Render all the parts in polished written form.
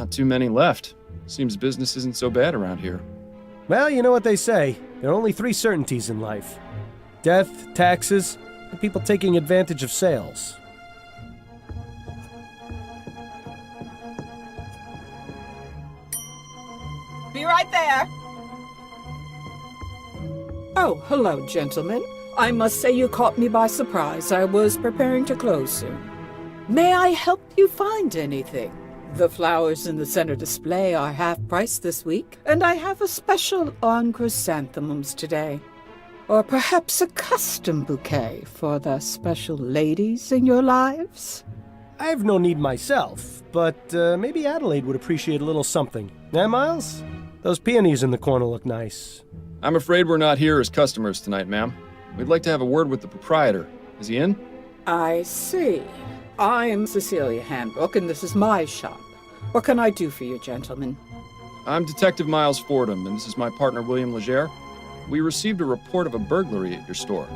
Not too many left. Seems business isn't so bad around here. Well, you know what they say. There are only 3 certainties in life. Death, taxes, and people taking advantage of sales. Be right there. Oh, hello, gentlemen. I must say you caught me by surprise. I was preparing to close soon. May I help you find anything? The flowers in the center display are half price this week, and I have a special on chrysanthemums today. Or perhaps a custom bouquet for the special ladies in your lives? I have no need myself, but maybe Adelaide would appreciate a little something. Eh, Miles? Those peonies in the corner look nice. I'm afraid we're not here as customers tonight, ma'am. We'd like to have a word with the proprietor. Is he in? I see. I'm Cecilia Handbook, and this is my shop. What can I do for you, gentlemen? I'm Detective Miles Fordham, and this is my partner, William Legere. We received a report of a burglary at your store.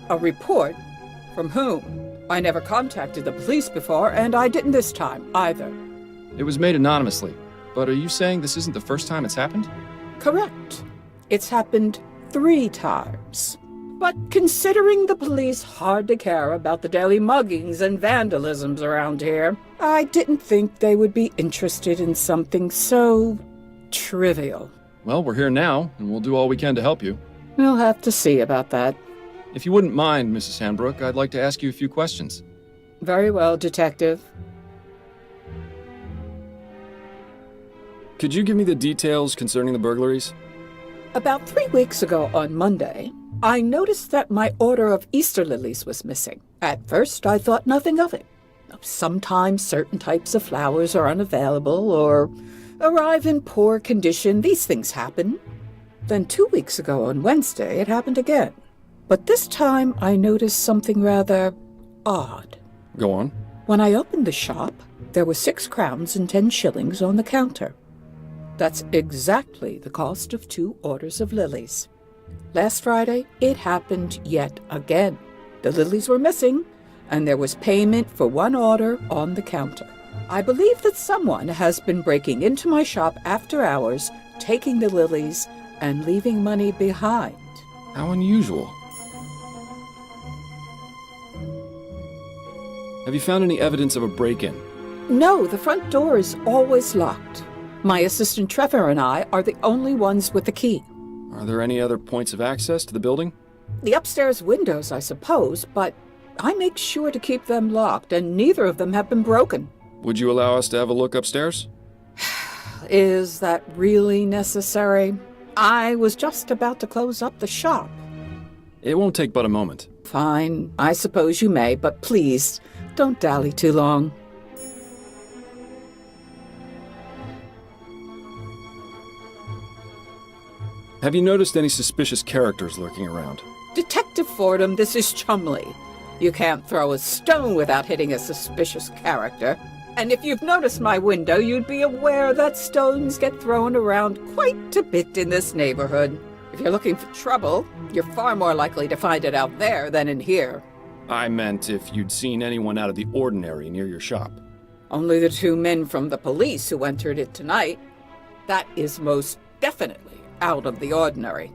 A report? From whom? I never contacted the police before, and I didn't this time, either. It was made anonymously, but are you saying this isn't the first time it's happened? Correct. It's happened 3 times. But considering the police hardly care about the daily muggings and vandalisms around here, I didn't think they would be interested in something so trivial. Well, we're here now, and we'll do all we can to help you. We'll have to see about that. If you wouldn't mind, Mrs. Handbrook, I'd like to ask you a few questions. Very well, Detective. Could you give me the details concerning the burglaries? About 3 weeks ago on Monday, I noticed that my order of Easter lilies was missing. At first, I thought nothing of it. Sometimes certain types of flowers are unavailable or arrive in poor condition. These things happen. Then 2 weeks ago on Wednesday, it happened again. But this time, I noticed something rather odd. Go on. When I opened the shop, there were 6 crowns and 10 shillings on the counter. That's exactly the cost of 2 orders of lilies. Last Friday, it happened yet again. The lilies were missing, and there was payment for 1 order on the counter. I believe that someone has been breaking into my shop after hours, taking the lilies, and leaving money behind. How unusual. Have you found any evidence of a break-in? No, the front door is always locked. My assistant Trevor and I are the only ones with the key. Are there any other points of access to the building? The upstairs windows, I suppose, but I make sure to keep them locked, and neither of them have been broken. Would you allow us to have a look upstairs? Is that really necessary? I was just about to close up the shop. It won't take but a moment. Fine, I suppose you may, but please, don't dally too long. Have you noticed any suspicious characters lurking around? Detective Fordham, this is Chumley. You can't throw a stone without hitting a suspicious character. And if you've noticed my window, you'd be aware that stones get thrown around quite a bit in this neighborhood. If you're looking for trouble, you're far more likely to find it out there than in here. I meant if you'd seen anyone out of the ordinary near your shop. Only the 2 men from the police who entered it tonight. That is most definitely out of the ordinary.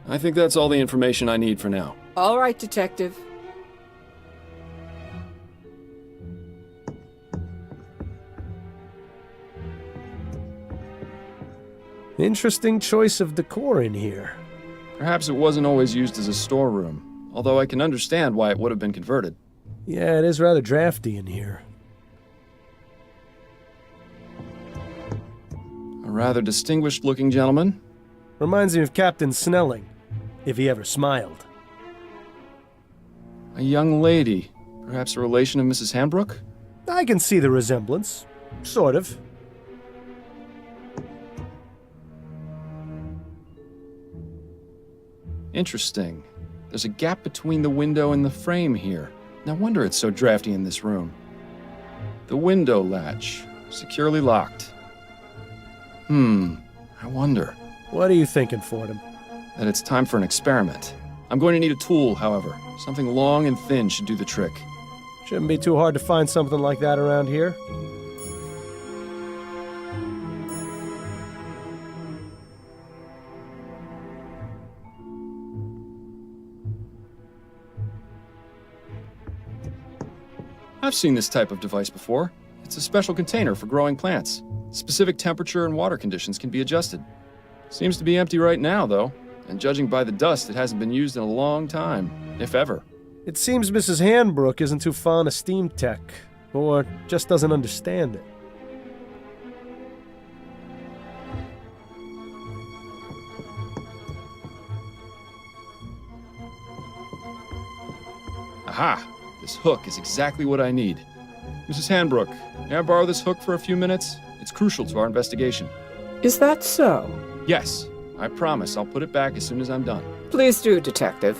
I think that's all the information I need for now. All right, Detective. Interesting choice of decor in here. Perhaps it wasn't always used as a storeroom, although I can understand why it would have been converted. Yeah, it is rather drafty in here. A rather distinguished-looking gentleman. Reminds me of Captain Snelling, if he ever smiled. A young lady. Perhaps a relation of Mrs. Handbrook? I can see the resemblance. Sort of. Interesting. There's a gap between the window and the frame here. No wonder it's so drafty in this room. The window latch. Securely locked. I wonder. What are you thinking, Fordham? That it's time for an experiment. I'm going to need a tool, however. Something long and thin should do the trick. Shouldn't be too hard to find something like that around here. I've seen this type of device before. It's a special container for growing plants. Specific temperature and water conditions can be adjusted. Seems to be empty right now, though, and judging by the dust, it hasn't been used in a long time, if ever. It seems Mrs. Hanbrook isn't too fond of steam tech, or just doesn't understand it. Aha! This hook is exactly what I need. Mrs. Hanbrook, may I borrow this hook for a few minutes? It's crucial to our investigation. Is that so? Yes, I promise I'll put it back as soon as I'm done. Please do, Detective.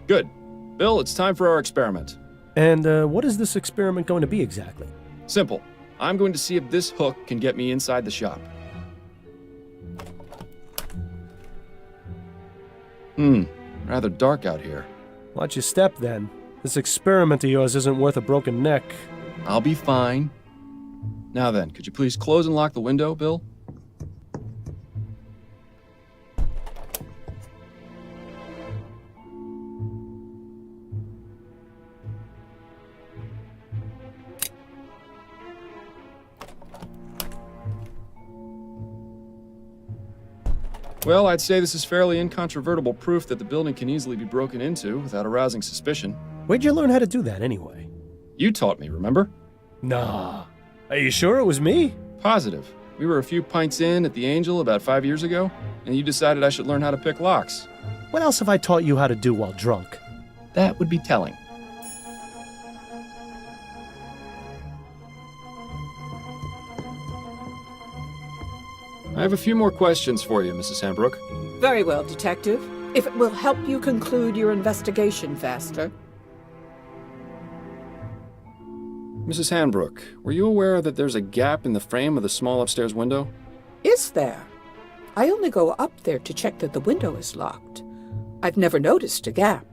Good. Bill, it's time for our experiment. And what is this experiment going to be exactly? Simple. I'm going to see if this hook can get me inside the shop. Rather dark out here. Watch your step, then. This experiment of yours isn't worth a broken neck. I'll be fine. Now then, could you please close and lock the window, Bill? Well, I'd say this is fairly incontrovertible proof that the building can easily be broken into without arousing suspicion. Where'd you learn how to do that, anyway? You taught me, remember? Nah. Are you sure it was me? Positive. We were a few pints in at the Angel about 5 years ago, and you decided I should learn how to pick locks. What else have I taught you how to do while drunk? That would be telling. I have a few more questions for you, Mrs. Hanbrook. Very well, Detective. If it will help you conclude your investigation faster. Mrs. Hanbrook, were you aware that there's a gap in the frame of the small upstairs window? Is there? I only go up there to check that the window is locked. I've never noticed a gap.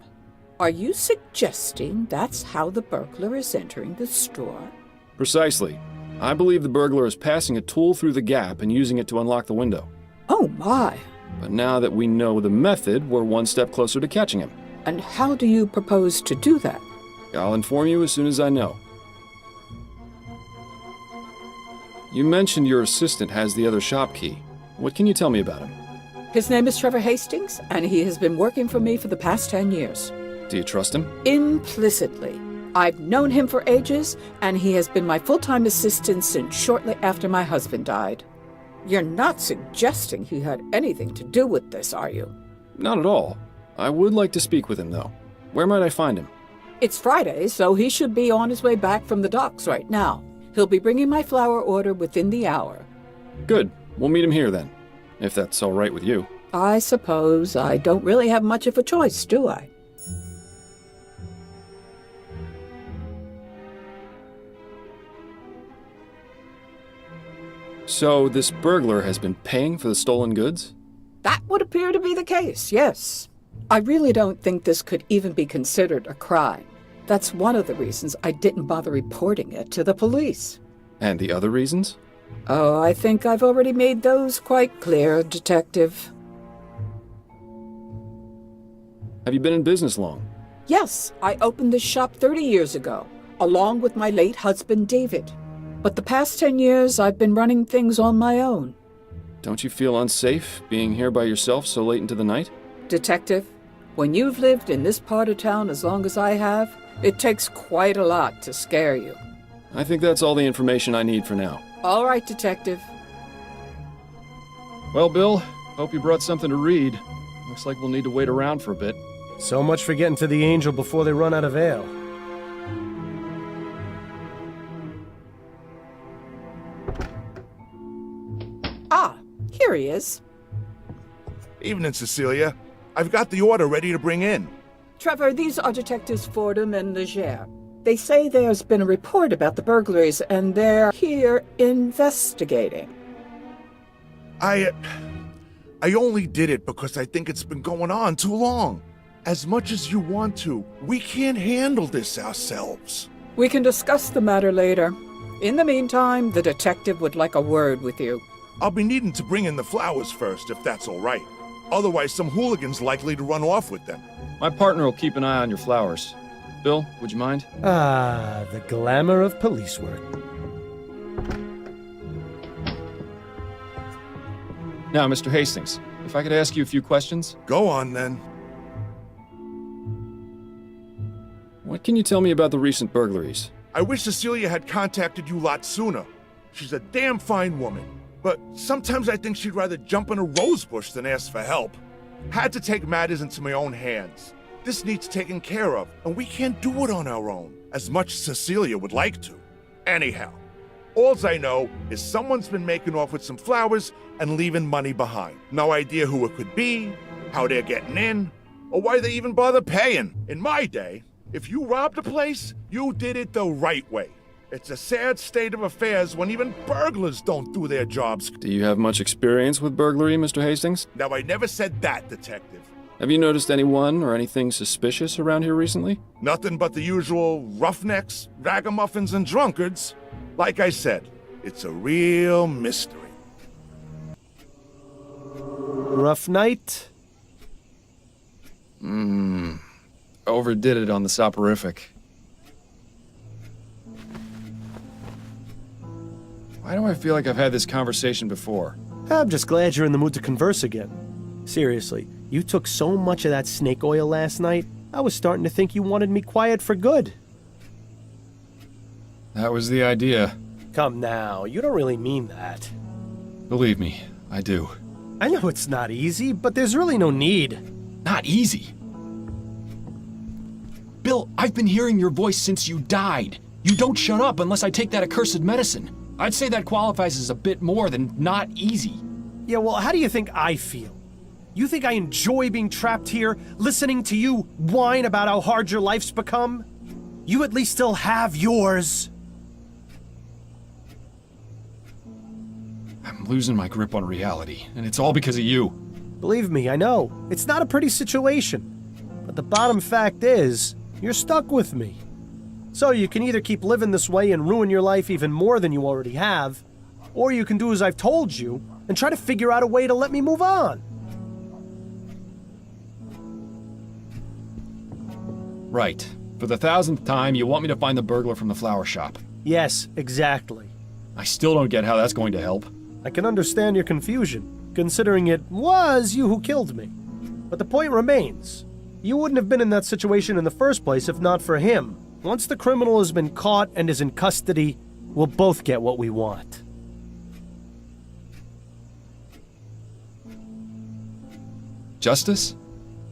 Are you suggesting that's how the burglar is entering the store? Precisely. I believe the burglar is passing a tool through the gap and using it to unlock the window. Oh my! But now that we know the method, we're one step closer to catching him. And how do you propose to do that? I'll inform you as soon as I know. You mentioned your assistant has the other shop key. What can you tell me about him? His name is Trevor Hastings, and he has been working for me for the past 10 years. Do you trust him? Implicitly. I've known him for ages, and he has been my full-time assistant since shortly after my husband died. You're not suggesting he had anything to do with this, are you? Not at all. I would like to speak with him, though. Where might I find him? It's Friday, so he should be on his way back from the docks right now. He'll be bringing my flower order within the hour. Good. We'll meet him here, then. If that's all right with you. I suppose I don't really have much of a choice, do I? So this burglar has been paying for the stolen goods? That would appear to be the case, yes. I really don't think this could even be considered a crime. That's one of the reasons I didn't bother reporting it to the police. And the other reasons? Oh, I think I've already made those quite clear, Detective. Have you been in business long? Yes, I opened this shop 30 years ago, along with my late husband, David. But the past 10 years, I've been running things on my own. Don't you feel unsafe being here by yourself so late into the night? Detective, when you've lived in this part of town as long as I have, it takes quite a lot to scare you. I think that's all the information I need for now. All right, Detective. Well, Bill, hope you brought something to read. Looks like we'll need to wait around for a bit. So much for getting to the Angel before they run out of ale. Ah, here he is. Evening, Cecilia. I've got the order ready to bring in. Trevor, these are Detectives Fordham and Leger. They say there's been a report about the burglaries, and they're here investigating. I only did it because I think it's been going on too long. As much as you want to, we can't handle this ourselves. We can discuss the matter later. In the meantime, the detective would like a word with you. I'll be needing to bring in the flowers first, if that's all right. Otherwise, some hooligan's likely to run off with them. My partner will keep an eye on your flowers. Bill, would you mind? Ah, the glamour of police work. Now, Mr. Hastings, if I could ask you a few questions. Go on, then. What can you tell me about the recent burglaries? I wish Cecilia had contacted you a lot sooner. She's a damn fine woman. But sometimes I think she'd rather jump in a rose bush than ask for help. Had to take matters into my own hands. This needs taken care of, and we can't do it on our own, as much as Cecilia would like to. Anyhow, alls I know is someone's been making off with some flowers and leaving money behind. No idea who it could be, how they're getting in, or why they even bother paying. In my day, if you robbed a place, you did it the right way. It's a sad state of affairs when even burglars don't do their jobs. Do you have much experience with burglary, Mr. Hastings? Now, I never said that, Detective. Have you noticed anyone or anything suspicious around here recently? Nothing but the usual roughnecks, ragamuffins, and drunkards. Like I said, it's a real mystery. Rough night? Overdid it on the soporific. Why do I feel like I've had this conversation before? I'm just glad you're in the mood to converse again. Seriously, you took so much of that snake oil last night, I was starting to think you wanted me quiet for good. That was the idea. Come now, you don't really mean that. Believe me, I do. I know it's not easy, but there's really no need. Not easy. Bill, I've been hearing your voice since you died. You don't shut up unless I take that accursed medicine. I'd say that qualifies as a bit more than not easy. Yeah, well, how do you think I feel? You think I enjoy being trapped here, listening to you whine about how hard your life's become? You at least still have yours. I'm losing my grip on reality, and it's all because of you. Believe me, I know. It's not a pretty situation. But the bottom fact is, you're stuck with me. So you can either keep living this way and ruin your life even more than you already have, or you can do as I've told you and try to figure out a way to let me move on. Right. For the 1000th time, you want me to find the burglar from the flower shop. Yes, exactly. I still don't get how that's going to help. I can understand your confusion, considering it was you who killed me. But the point remains. You wouldn't have been in that situation in the first place if not for him. Once the criminal has been caught and is in custody, we'll both get what we want. Justice?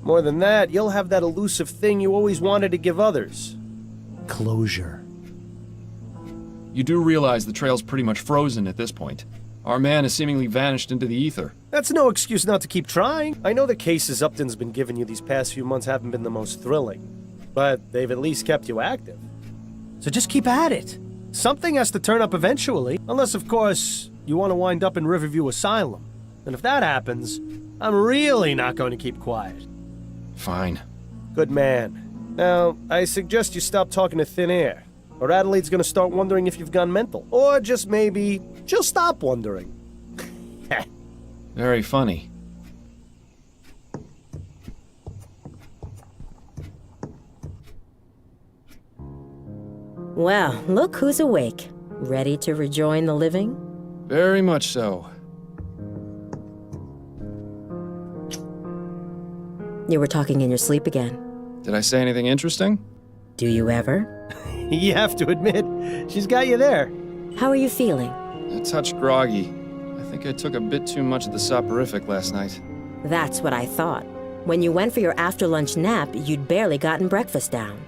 More than that, you'll have that elusive thing you always wanted to give others. Closure. You do realize the trail's pretty much frozen at this point. Our man has seemingly vanished into the ether. That's no excuse not to keep trying. I know the cases Upton's been giving you these past few months haven't been the most thrilling, but they've at least kept you active. So just keep at it. Something has to turn up eventually, unless, of course, you want to wind up in Riverview Asylum. And if that happens, I'm really not going to keep quiet. Fine. Good man. Now, I suggest you stop talking to thin air, or Adelaide's gonna start wondering if you've gone mental. Or just maybe, she'll stop wondering. Very funny. Well, look who's awake. Ready to rejoin the living? Very much so. You were talking in your sleep again. Did I say anything interesting? Do you ever? You have to admit, she's got you there. How are you feeling? A touch groggy. I think I took a bit too much of the soporific last night. That's what I thought. When you went for your after-lunch nap, you'd barely gotten breakfast down.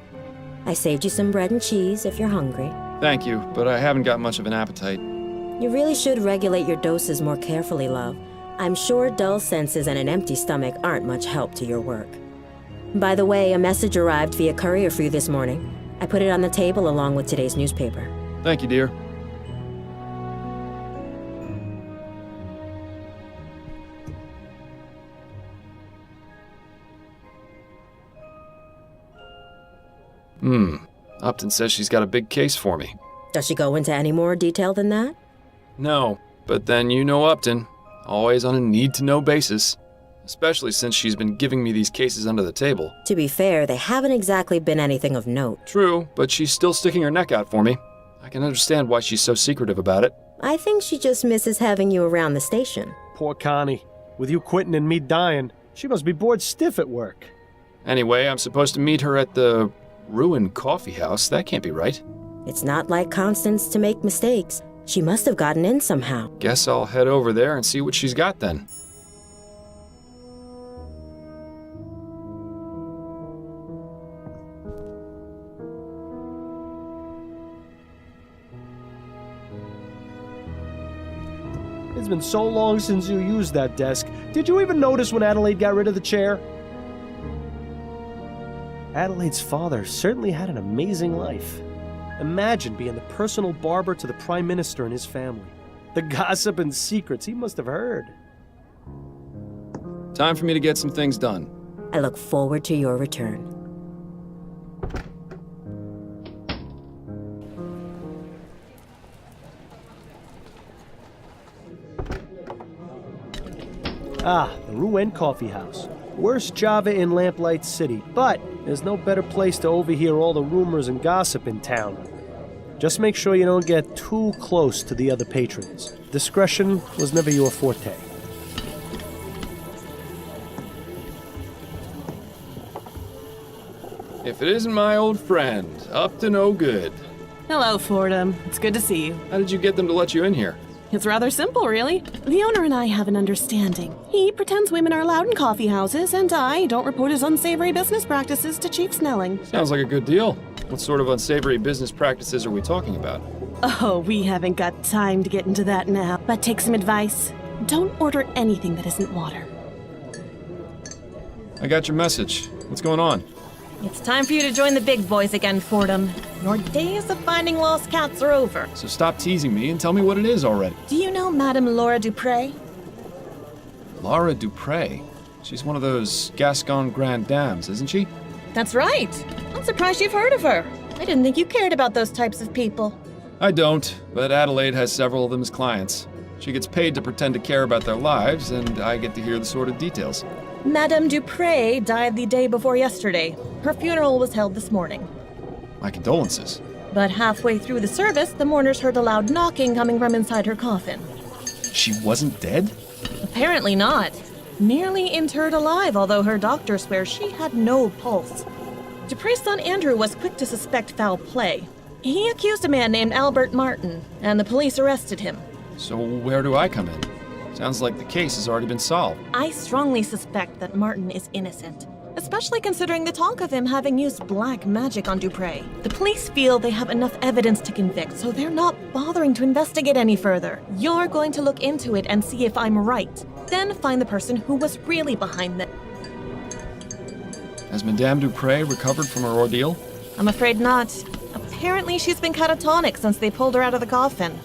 I saved you some bread and cheese if you're hungry. Thank you, but I haven't got much of an appetite. You really should regulate your doses more carefully, love. I'm sure dull senses and an empty stomach aren't much help to your work. By the way, a message arrived via courier for you this morning. I put it on the table along with today's newspaper. Thank you, dear. Upton says she's got a big case for me. Does she go into any more detail than that? No, but then you know Upton. Always on a need-to-know basis. Especially since she's been giving me these cases under the table. To be fair, they haven't exactly been anything of note. True, but she's still sticking her neck out for me. I can understand why she's so secretive about it. I think she just misses having you around the station. Poor Connie. With you quitting and me dying, she must be bored stiff at work. Anyway, I'm supposed to meet her at the ruined coffee house. That can't be right. It's not like Constance to make mistakes. She must have gotten in somehow. Guess I'll head over there and see what she's got then. It's been so long since you used that desk. Did you even notice when Adelaide got rid of the chair? Adelaide's father certainly had an amazing life. Imagine being the personal barber to the Prime Minister and his family. The gossip and secrets he must have heard. Time for me to get some things done. I look forward to your return. Ah, the Rouen Coffee House. Worst Java in Lamplight City, but there's no better place to overhear all the rumors and gossip in town. Just make sure you don't get too close to the other patrons. Discretion was never your forte. If it isn't my old friend, Upton O'Good. Hello, Fordham. It's good to see you. How did you get them to let you in here? It's rather simple, really. The owner and I have an understanding. He pretends women are allowed in coffee houses, and I don't report his unsavory business practices to Chief Snelling. Sounds like a good deal. What sort of unsavory business practices are we talking about? Oh, we haven't got time to get into that now, but take some advice. Don't order anything that isn't water. I got your message. What's going on? It's time for you to join the big boys again, Fordham. Your days of finding lost cats are over. So stop teasing me and tell me what it is already. Do you know Madame Laura Dupre? Laura Dupre. She's one of those Gascon Grand Dames, isn't she? That's right. I'm surprised you've heard of her. I didn't think you cared about those types of people. I don't, but Adelaide has several of them as clients. She gets paid to pretend to care about their lives, and I get to hear the sordid details. Madame Dupre died the day before yesterday. Her funeral was held this morning. My condolences. But halfway through the service, the mourners heard a loud knocking coming from inside her coffin. She wasn't dead? Apparently not. Nearly interred alive, although her doctor swears she had no pulse. Dupre's son Andrew was quick to suspect foul play. He accused a man named Albert Martin, and the police arrested him. So where do I come in? Sounds like the case has already been solved. I strongly suspect that Martin is innocent, especially considering the talk of him having used black magic on Dupre. The police feel they have enough evidence to convict, so they're not bothering to investigate any further. You're going to look into it and see if I'm right, then find the person who was really behind it. Has Madame Dupre recovered from her ordeal? I'm afraid not. Apparently she's been catatonic since they pulled her out of the coffin.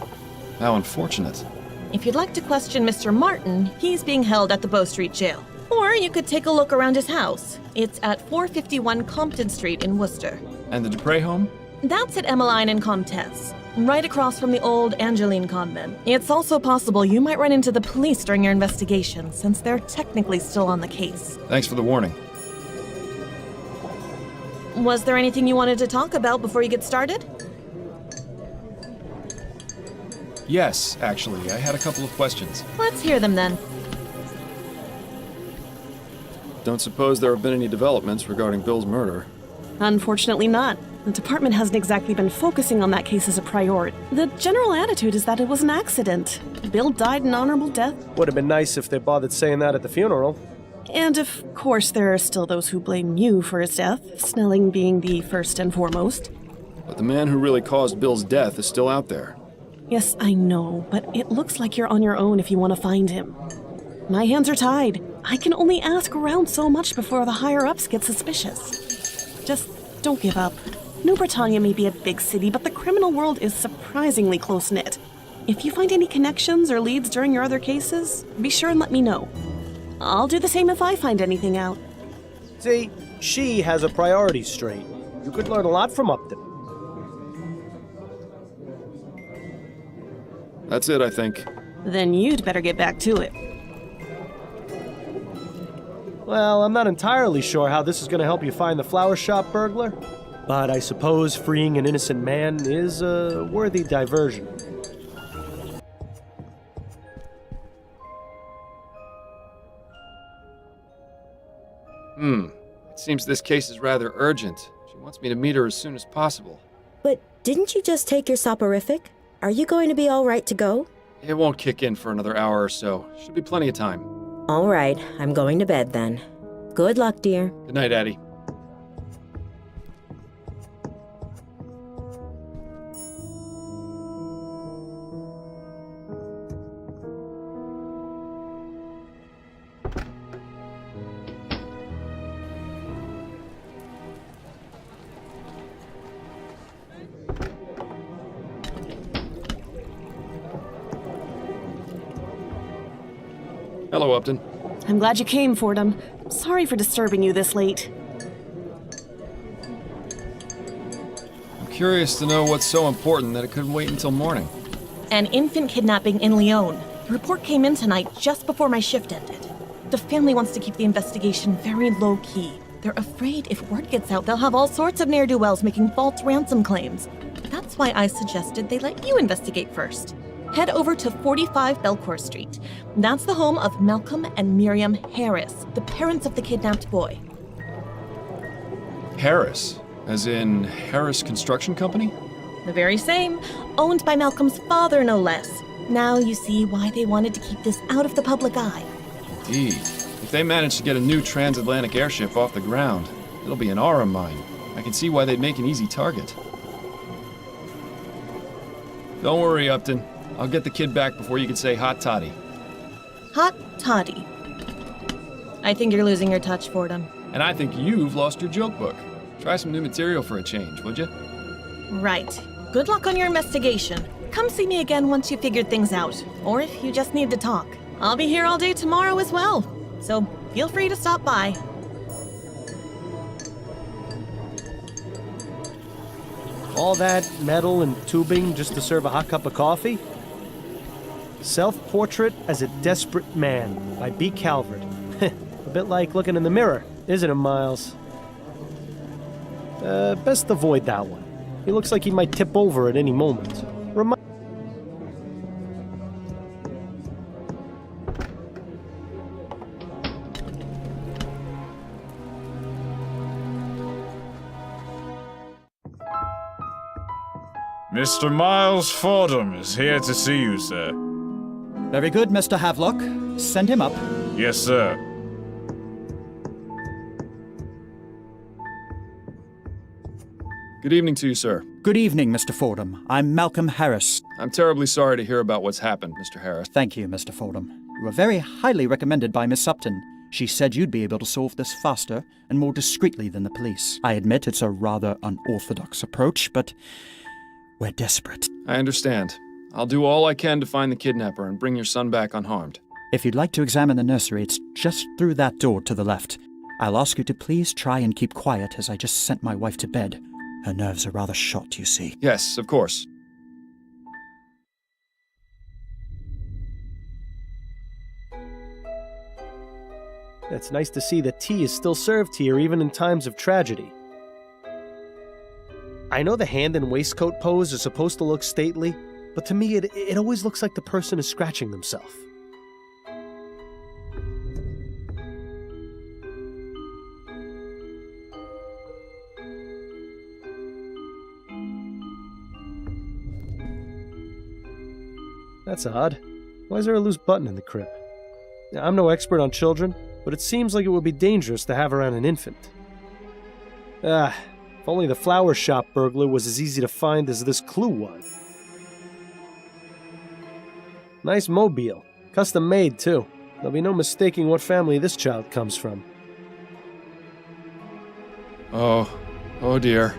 How unfortunate. If you'd like to question Mr. Martin, he's being held at the Bow Street Jail. Or you could take a look around his house. It's at 451 Compton Street in Worcester. And the Dupre home? That's at Emmeline and Comtesse, right across from the old Angeline convent. It's also possible you might run into the police during your investigation, since they're technically still on the case. Thanks for the warning. Was there anything you wanted to talk about before you get started? Yes, actually, I had a couple of questions. Let's hear them then. Don't suppose there have been any developments regarding Bill's murder? Unfortunately not. The department hasn't exactly been focusing on that case as a priority. The general attitude is that it was an accident. Bill died an honorable death. Would have been nice if they bothered saying that at the funeral. And of course, there are still those who blame you for his death, Snelling being the first and foremost. But the man who really caused Bill's death is still out there. Yes, I know, but it looks like you're on your own if you want to find him. My hands are tied. I can only ask around so much before the higher-ups get suspicious. Just don't give up. New Britannia may be a big city, but the criminal world is surprisingly close-knit. If you find any connections or leads during your other cases, be sure and let me know. I'll do the same if I find anything out. See, she has her priorities straight. You could learn a lot from Upton. That's it, I think. Then you'd better get back to it. Well, I'm not entirely sure how this is going to help you find the flower shop burglar, but I suppose freeing an innocent man is a worthy diversion. It seems this case is rather urgent. She wants me to meet her as soon as possible. But didn't you just take your soporific? Are you going to be all right to go? It won't kick in for another hour or so. Should be plenty of time. All right, I'm going to bed then. Good luck, dear. Good night, Addie. Hello, Upton. I'm glad you came, Fordham. Sorry for disturbing you this late. I'm curious to know what's so important that it couldn't wait until morning. An infant kidnapping in Lyon. The report came in tonight just before my shift ended. The family wants to keep the investigation very low-key. They're afraid if word gets out, they'll have all sorts of ne'er-do-wells making false ransom claims. That's why I suggested they let you investigate first. Head over to 45 Belcourt Street. That's the home of Malcolm and Miriam Harris, the parents of the kidnapped boy. Harris? As in Harris Construction Company? The very same. Owned by Malcolm's father, no less. Now you see why they wanted to keep this out of the public eye. Indeed. If they manage to get a new transatlantic airship off the ground, it'll be an aura mine. I can see why they'd make an easy target. Don't worry, Upton. I'll get the kid back before you can say hot toddy. Hot toddy. I think you're losing your touch, Fordham. And I think you've lost your joke book. Try some new material for a change, would you? Right. Good luck on your investigation. Come see me again once you figured things out, or if you just need to talk. I'll be here all day tomorrow as well, so feel free to stop by. All that metal and tubing just to serve a hot cup of coffee? Self-Portrait as a Desperate Man by B. Calvert. A bit like looking in the mirror, isn't it, Miles? Best avoid that one. He looks like he might tip over at any moment. Mr. Miles Fordham is here to see you, sir. Very good, Mr. Havelock. Send him up. Yes, sir. Good evening to you, sir. Good evening, Mr. Fordham. I'm Malcolm Harris. I'm terribly sorry to hear about what's happened, Mr. Harris. Thank you, Mr. Fordham. You were very highly recommended by Miss Upton. She said you'd be able to solve this faster and more discreetly than the police. I admit it's a rather unorthodox approach, but we're desperate. I understand. I'll do all I can to find the kidnapper and bring your son back unharmed. If you'd like to examine the nursery, it's just through that door to the left. I'll ask you to please try and keep quiet as I just sent my wife to bed. Her nerves are rather shot, you see. Yes, of course. It's nice to see that tea is still served here even in times of tragedy. I know the hand and waistcoat pose are supposed to look stately, but to me it always looks like the person is scratching themselves. That's odd. Why is there a loose button in the crib? I'm no expert on children, but it seems like it would be dangerous to have around an infant. If only the flower shop burglar was as easy to find as this clue was. Nice mobile. Custom made, too. There'll be no mistaking what family this child comes from. Oh dear.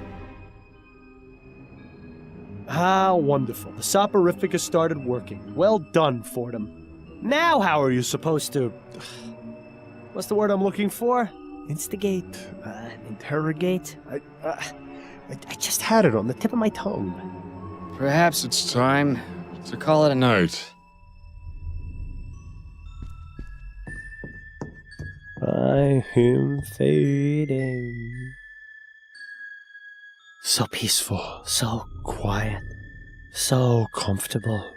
Ah, wonderful. The soporific has started working. Well done, Fordham. Now how are you supposed to... What's the word I'm looking for? Instigate? Interrogate? I just had it on the tip of my tongue. Perhaps it's time to call it a night. I am fading. So peaceful, so quiet, so comfortable.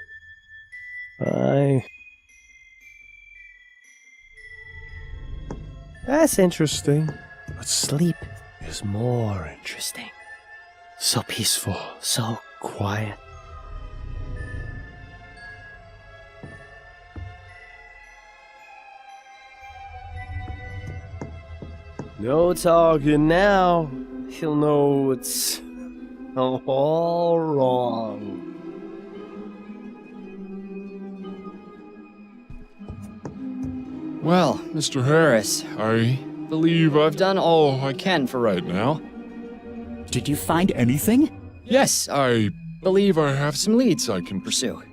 That's interesting. But sleep is more interesting. So peaceful, so quiet. No talking now. He'll know it's all wrong. Well, Mr. Harris, I believe I've done all I can for right now. Did you find anything? Yes, I believe I have some leads I can pursue.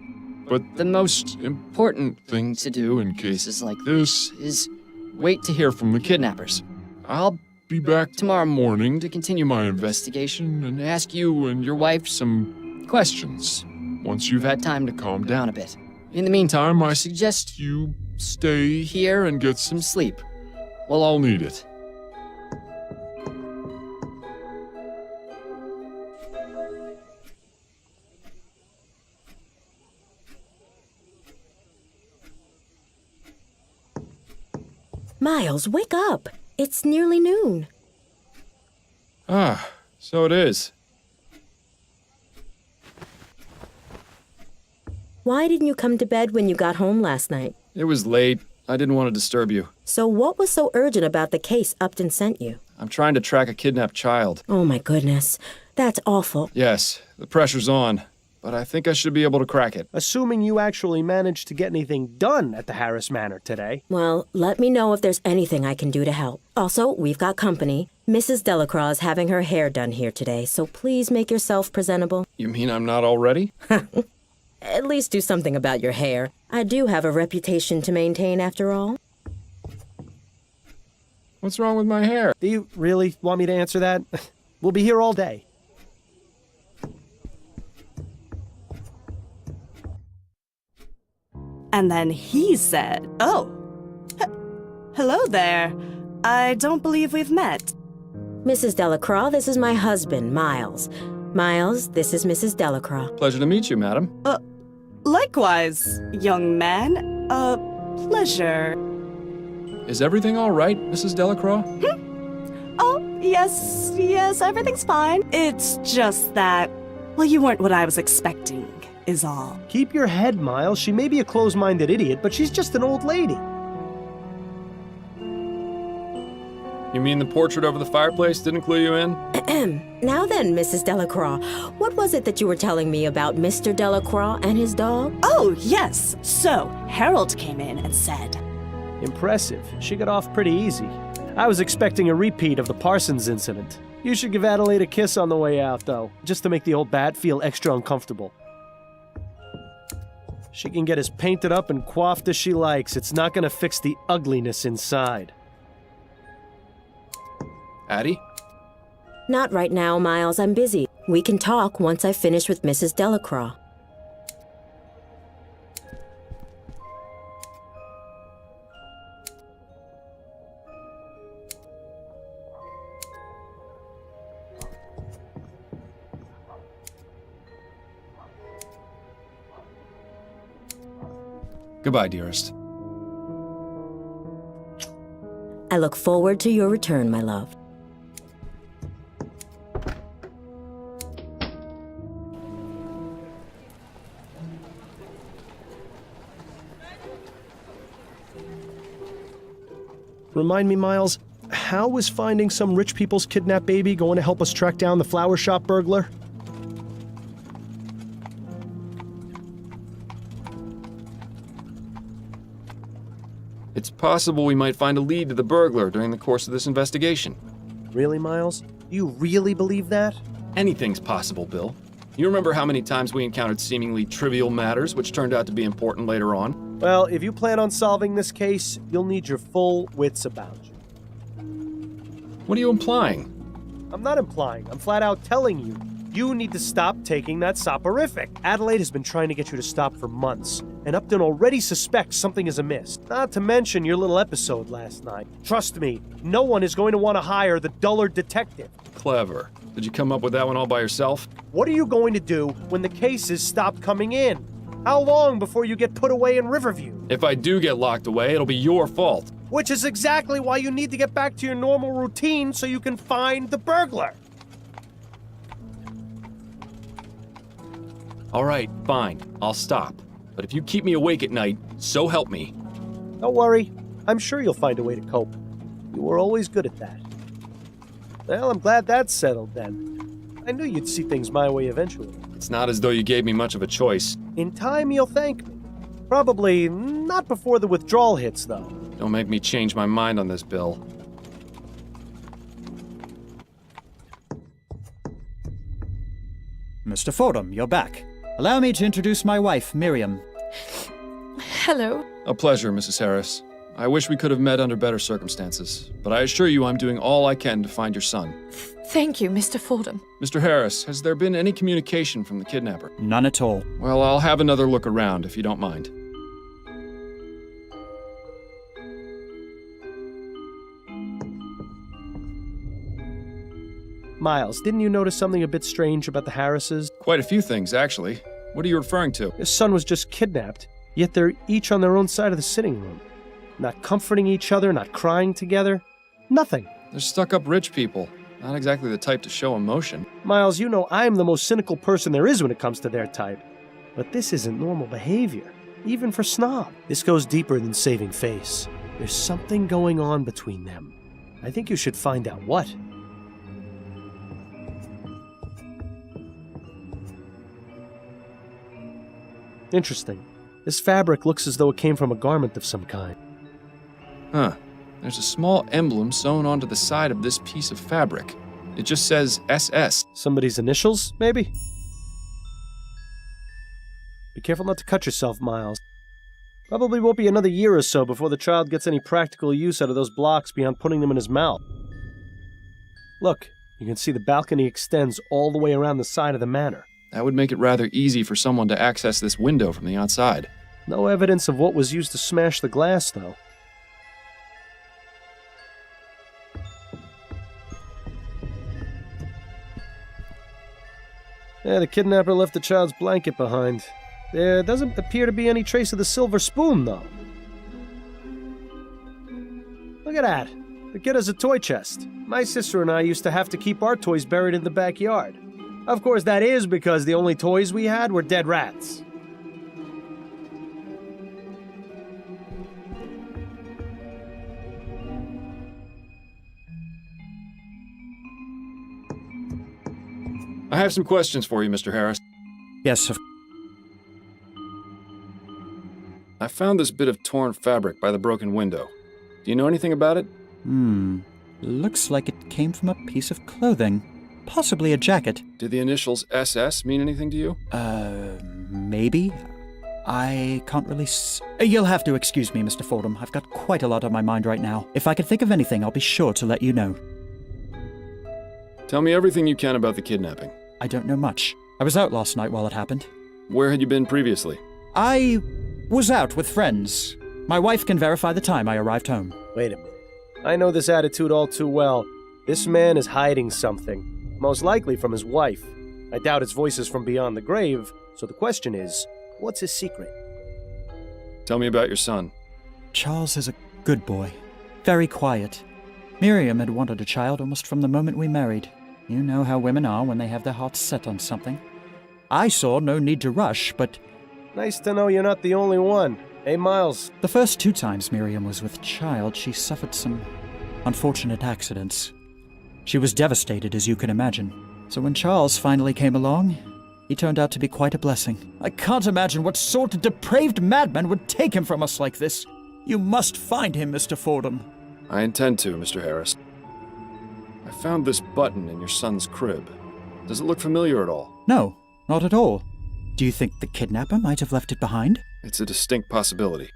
But the most important thing to do in cases like this is wait to hear from the kidnappers. I'll be back tomorrow morning to continue my investigation and ask you and your wife some questions once you've had time to calm down a bit. In the meantime, I suggest you stay here and get some sleep. We'll all need it. Miles, wake up. It's nearly noon. Ah, so it is. Why didn't you come to bed when you got home last night? It was late. I didn't want to disturb you. So what was so urgent about the case Upton sent you? I'm trying to track a kidnapped child. Oh my goodness. That's awful. Yes, the pressure's on, but I think I should be able to crack it. Assuming you actually managed to get anything done at the Harris Manor today. Well, let me know if there's anything I can do to help. Also, we've got company. Mrs. Delacroix is having her hair done here today, so please make yourself presentable. You mean I'm not already? At least do something about your hair. I do have a reputation to maintain after all. What's wrong with my hair? Do you really want me to answer that? We'll be here all day. And then he said, "Oh, hello there. I don't believe we've met." Mrs. Delacroix, this is my husband, Miles. Miles, this is Mrs. Delacroix. Pleasure to meet you, madam. Likewise, young man. Pleasure. Is everything all right, Mrs. Delacroix? Oh, yes, everything's fine. It's just that, well, you weren't what I was expecting, is all. Keep your head, Miles. She may be a closed-minded idiot, but she's just an old lady. You mean the portrait over the fireplace didn't clue you in? Now then, Mrs. Delacroix, what was it that you were telling me about Mr. Delacroix and his dog? Oh, yes. So, Harold came in and said... Impressive. She got off pretty easy. I was expecting a repeat of the Parsons incident. You should give Adelaide a kiss on the way out, though, just to make the old bat feel extra uncomfortable. She can get as painted up and coiffed as she likes. It's not gonna fix the ugliness inside. Addie? Not right now, Miles. I'm busy. We can talk once I finish with Mrs. Delacroix. Goodbye, dearest. I look forward to your return, my love. Remind me, Miles, how is finding some rich people's kidnapped baby going to help us track down the flower shop burglar? It's possible we might find a lead to the burglar during the course of this investigation. Really, Miles? Do you really believe that? Anything's possible, Bill. You remember how many times we encountered seemingly trivial matters which turned out to be important later on? Well, if you plan on solving this case, you'll need your full wits about you. What are you implying? I'm not implying. I'm flat out telling you. You need to stop taking that soporific. Adelaide has been trying to get you to stop for months, and Upton already suspects something is amiss. Not to mention your little episode last night. Trust me, no one is going to want to hire the dullard detective. Clever. Did you come up with that one all by yourself? What are you going to do when the cases stop coming in? How long before you get put away in Riverview? If I do get locked away, it'll be your fault. Which is exactly why you need to get back to your normal routine so you can find the burglar. All right, fine. I'll stop. But if you keep me awake at night, so help me. Don't worry. I'm sure you'll find a way to cope. You were always good at that. Well, I'm glad that's settled then. I knew you'd see things my way eventually. It's not as though you gave me much of a choice. In time, you'll thank me. Probably not before the withdrawal hits, though. Don't make me change my mind on this, Bill. Mr. Fordham, you're back. Allow me to introduce my wife, Miriam. Hello. A pleasure, Mrs. Harris. I wish we could have met under better circumstances, but I assure you I'm doing all I can to find your son. Thank you, Mr. Fordham. Mr. Harris, has there been any communication from the kidnapper? None at all. Well, I'll have another look around, if you don't mind. Miles, didn't you notice something a bit strange about the Harrises? Quite a few things, actually. What are you referring to? His son was just kidnapped, yet they're each on their own side of the sitting room. Not comforting each other, not crying together. Nothing. They're stuck-up rich people. Not exactly the type to show emotion. Miles, you know I'm the most cynical person there is when it comes to their type. But this isn't normal behavior, even for Snob. This goes deeper than saving face. There's something going on between them. I think you should find out what. Interesting. This fabric looks as though it came from a garment of some kind. Huh. There's a small emblem sewn onto the side of this piece of fabric. It just says SS. Somebody's initials, maybe? Be careful not to cut yourself, Miles. Probably won't be another year or so before the child gets any practical use out of those blocks beyond putting them in his mouth. Look, you can see the balcony extends all the way around the side of the manor. That would make it rather easy for someone to access this window from the outside. No evidence of what was used to smash the glass, though. Yeah, the kidnapper left the child's blanket behind. There doesn't appear to be any trace of the silver spoon, though. Look at that. The kid has a toy chest. My sister and I used to have to keep our toys buried in the backyard. Of course, that is because the only toys we had were dead rats. I have some questions for you, Mr. Harris. Yes, I found this bit of torn fabric by the broken window. Do you know anything about it? Looks like it came from a piece of clothing. Possibly a jacket. Did the initials SS mean anything to you? Maybe? I can't really You'll have to excuse me, Mr. Fordham. I've got quite a lot on my mind right now. If I can think of anything, I'll be sure to let you know. Tell me everything you can about the kidnapping. I don't know much. I was out last night while it happened. Where had you been previously? I was out with friends. My wife can verify the time I arrived home. Wait a minute. I know this attitude all too well. This man is hiding something. Most likely from his wife. I doubt his voice is from beyond the grave, so the question is, what's his secret? Tell me about your son. Charles is a good boy. Very quiet. Miriam had wanted a child almost from the moment we married. You know how women are when they have their hearts set on something. I saw no need to rush, but... Nice to know you're not the only one. Hey, Miles. The first 2 times Miriam was with child, she suffered some unfortunate accidents. She was devastated, as you can imagine. So when Charles finally came along, he turned out to be quite a blessing. I can't imagine what sort of depraved madman would take him from us like this. You must find him, Mr. Fordham. I intend to, Mr. Harris. I found this button in your son's crib. Does it look familiar at all? No. Not at all. Do you think the kidnapper might have left it behind? It's a distinct possibility.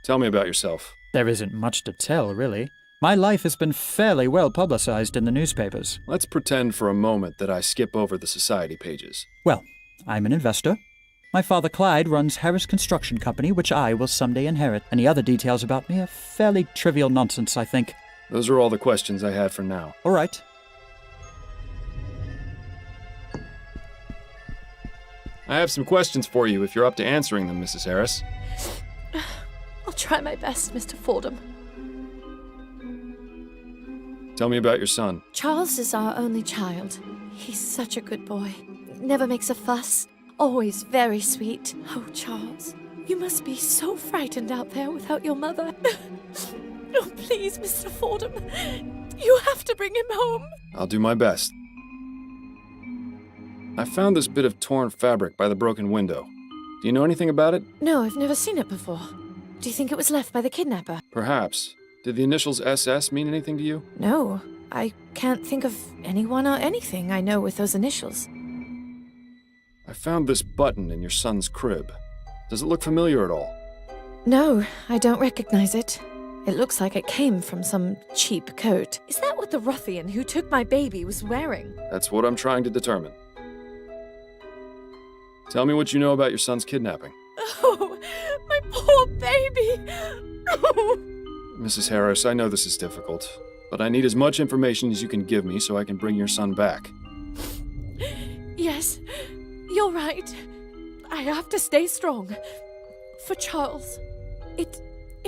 Tell me about yourself. There isn't much to tell, really. My life has been fairly well publicized in the newspapers. Let's pretend for a moment that I skip over the society pages. Well, I'm an investor. My father Clyde runs Harris Construction Company, which I will someday inherit. Any other details about me are fairly trivial nonsense, I think. Those are all the questions I had for now. All right. I have some questions for you if you're up to answering them, Mrs. Harris. I'll try my best, Mr. Fordham. Tell me about your son. Charles is our only child. He's such a good boy. Never makes a fuss. Always very sweet. Oh, Charles, you must be so frightened out there without your mother. Oh, please, Mr. Fordham. You have to bring him home. I'll do my best. I found this bit of torn fabric by the broken window. Do you know anything about it? No, I've never seen it before. Do you think it was left by the kidnapper? Perhaps. Did the initials SS mean anything to you? No, I can't think of anyone or anything I know with those initials. I found this button in your son's crib. Does it look familiar at all? No, I don't recognize it. It looks like it came from some cheap coat. Is that what the ruffian who took my baby was wearing? That's what I'm trying to determine. Tell me what you know about your son's kidnapping. Oh, my poor baby! Mrs. Harris, I know this is difficult, but I need as much information as you can give me so I can bring your son back. Yes, you're right. I have to stay strong. For Charles, it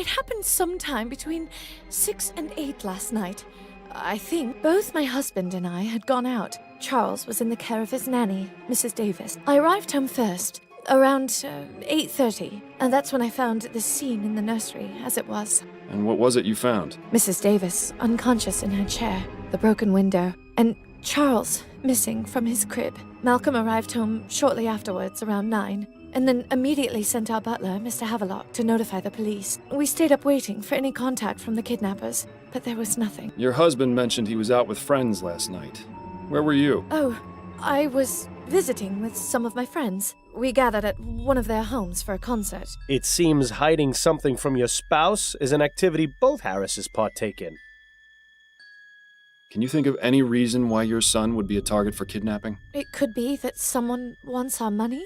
happened sometime between 6 and 8 last night. I think both my husband and I had gone out. Charles was in the care of his nanny, Mrs. Davis. I arrived home first, around 8:30, and that's when I found this scene in the nursery, as it was. And what was it you found? Mrs. Davis, unconscious in her chair, the broken window, and Charles missing from his crib. Malcolm arrived home shortly afterwards, around 9, and then immediately sent our butler, Mr. Havelock, to notify the police. We stayed up waiting for any contact from the kidnappers, but there was nothing. Your husband mentioned he was out with friends last night. Where were you? Oh, I was visiting with some of my friends. We gathered at one of their homes for a concert. It seems hiding something from your spouse is an activity both Harrises partake in. Can you think of any reason why your son would be a target for kidnapping? It could be that someone wants our money,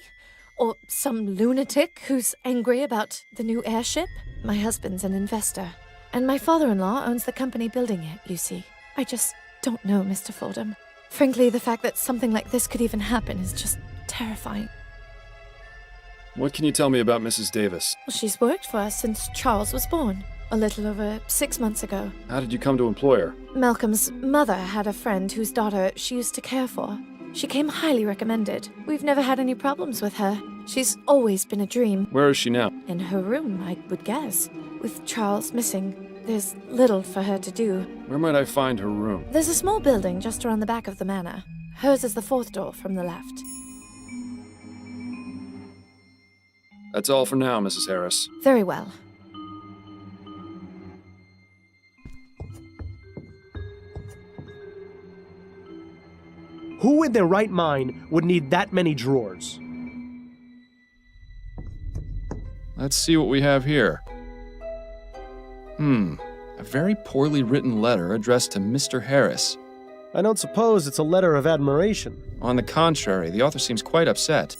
or some lunatic who's angry about the new airship. My husband's an investor, and my father-in-law owns the company building it, you see. I just don't know, Mr. Fordham. Frankly, the fact that something like this could even happen is just terrifying. What can you tell me about Mrs. Davis? Well, she's worked for us since Charles was born, a little over 6 months ago. How did you come to employ her? Malcolm's mother had a friend whose daughter she used to care for. She came highly recommended. We've never had any problems with her. She's always been a dream. Where is she now? In her room, I would guess. With Charles missing, there's little for her to do. Where might I find her room? There's a small building just around the back of the manor. Hers is the 4th door from the left. That's all for now, Mrs. Harris. Very well. Who in their right mind would need that many drawers? Let's see what we have here. A very poorly written letter addressed to Mr. Harris. I don't suppose it's a letter of admiration. On the contrary, the author seems quite upset.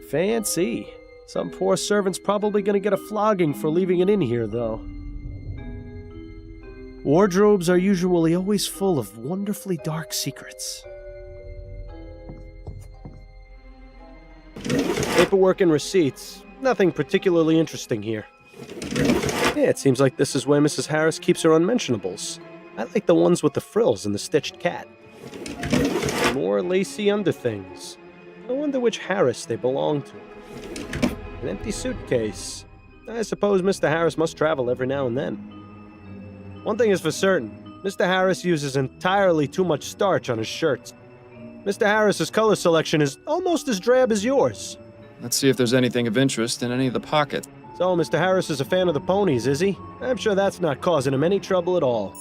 Fancy. Some poor servant's probably gonna get a flogging for leaving it in here, though. Wardrobes are usually always full of wonderfully dark secrets. Paperwork and receipts. Nothing particularly interesting here. Yeah, it seems like this is where Mrs. Harris keeps her unmentionables. I like the ones with the frills and the stitched cat. More lacy underthings. I wonder which Harris they belong to. An empty suitcase. I suppose Mr. Harris must travel every now and then. One thing is for certain, Mr. Harris uses entirely too much starch on his shirts. Mr. Harris's color selection is almost as drab as yours. Let's see if there's anything of interest in any of the pockets. So, Mr. Harris is a fan of the ponies, is he? I'm sure that's not causing him any trouble at all.